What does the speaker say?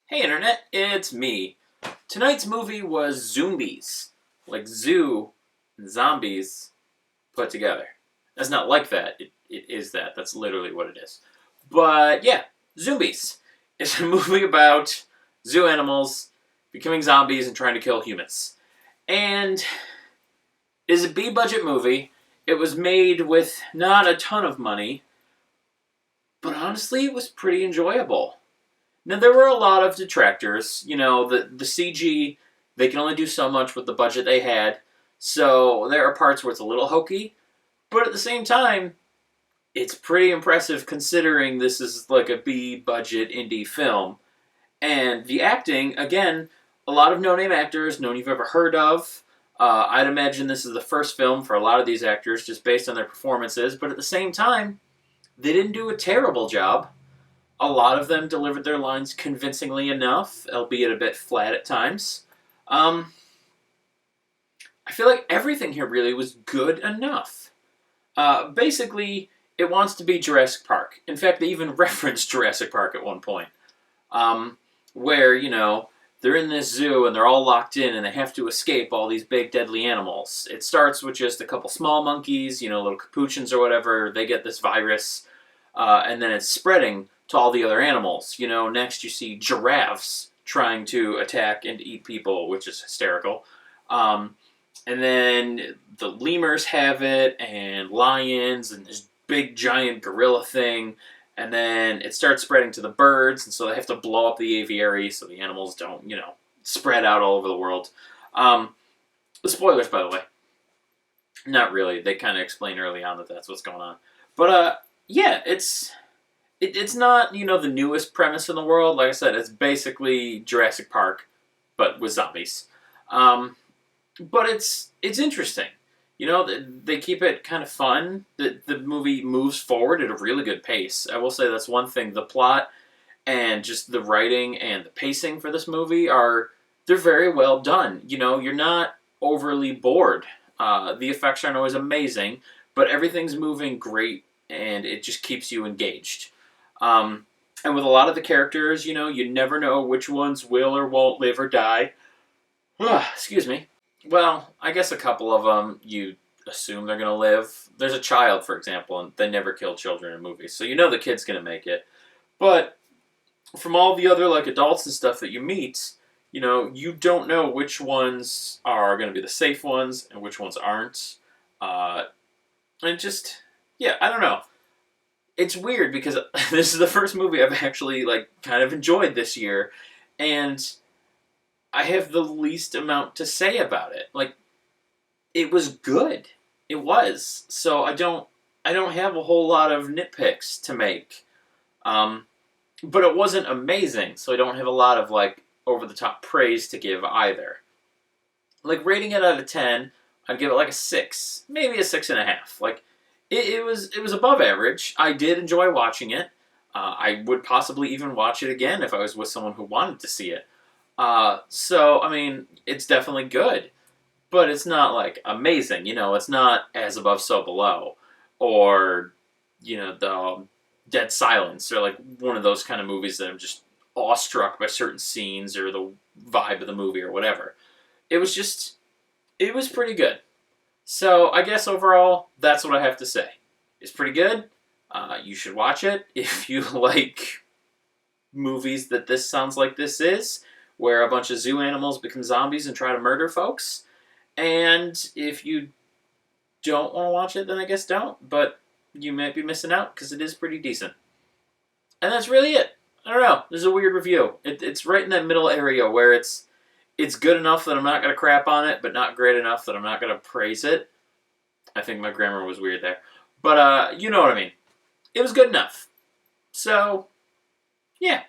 Hey Internet, it's me. Tonight's movie was Zoombies, like zoo and zombies put together. That's not like that, it is that. That's literally what it is. But yeah, Zoombies. It's a movie about zoo animals becoming zombies and trying to kill humans. And it is a B-budget movie. It was made with not a ton of money, but honestly, it was pretty enjoyable. Now, there were a lot of detractors. You know, the CG, they can only do so much with the budget they had. So there are parts where it's a little hokey. But at the same time, it's pretty impressive considering this is like a B budget indie film. And the acting, again, a lot of no name actors, no one you've ever heard of. I'd imagine this is the first film for a lot of these actors just based on their performances. But at the same time, they didn't do a terrible job. A lot of them delivered their lines convincingly enough, albeit a bit flat at times. Um, I feel like everything here really was good enough. Basically, it wants to be Jurassic Park. In fact, they even referenced Jurassic Park at one point, where, you know, they're in this zoo and they're all locked in and they have to escape all these big deadly animals. It starts with just a couple small monkeys, you know, little capuchins or whatever. They get this virus, and then it's spreading to all the other animals. You know, next you see giraffes trying to attack and eat people, which is hysterical. And then the lemurs have it, and lions, and this big giant gorilla thing. And then it starts spreading to the birds, and so they have to blow up the aviary so the animals don't, you know, spread out all over the world. The spoilers, by the way. Not really. They kind of explain early on that that's what's going on. But, yeah, it's not, you know, the newest premise in the world. Like I said, it's basically Jurassic Park, but with zombies. But it's interesting. You know, they keep it kind of fun. The movie moves forward at a really good pace. I will say that's one thing. The plot and just the writing and the pacing for this movie they're very well done. You know, you're not overly bored. The effects aren't always amazing, but everything's moving great, and it just keeps you engaged. And with a lot of the characters, you know, you never know which ones will or won't live or die. Excuse me. Well, I guess a couple of them you assume they're going to live. There's a child, for example, and they never kill children in movies, so you know the kid's going to make it. But from all the other like adults and stuff that you meet, you know, you don't know which ones are going to be the safe ones and which ones aren't. And just, yeah, I don't know. It's weird because this is the first movie I've actually like kind of enjoyed this year, and I have the least amount to say about it. Like, it was good. It was. So I don't have a whole lot of nitpicks to make. But it wasn't amazing, so I don't have a lot of like over the top praise to give either. Like, rating it out of 10, I'd give it like a 6, maybe a 6.5. Like, it was above average. I did enjoy watching it. I would possibly even watch it again if I was with someone who wanted to see it. So, I mean, it's definitely good, but it's not, like, amazing, you know, it's not As Above, So Below, or, you know, the Dead Silence, or, like, one of those kind of movies that I'm just awestruck by certain scenes, or the vibe of the movie, or whatever. It was pretty good. So, I guess overall, that's what I have to say. It's pretty good. You should watch it if you like movies that this sounds like this is, where a bunch of zoo animals become zombies and try to murder folks. And if you don't want to watch it, then I guess don't. But you might be missing out because it is pretty decent. And that's really it. I don't know. This is a weird review. It's right in that middle area where it's good enough that I'm not going to crap on it, but not great enough that I'm not going to praise it. I think my grammar was weird there. But you know what I mean. It was good enough. So, yeah.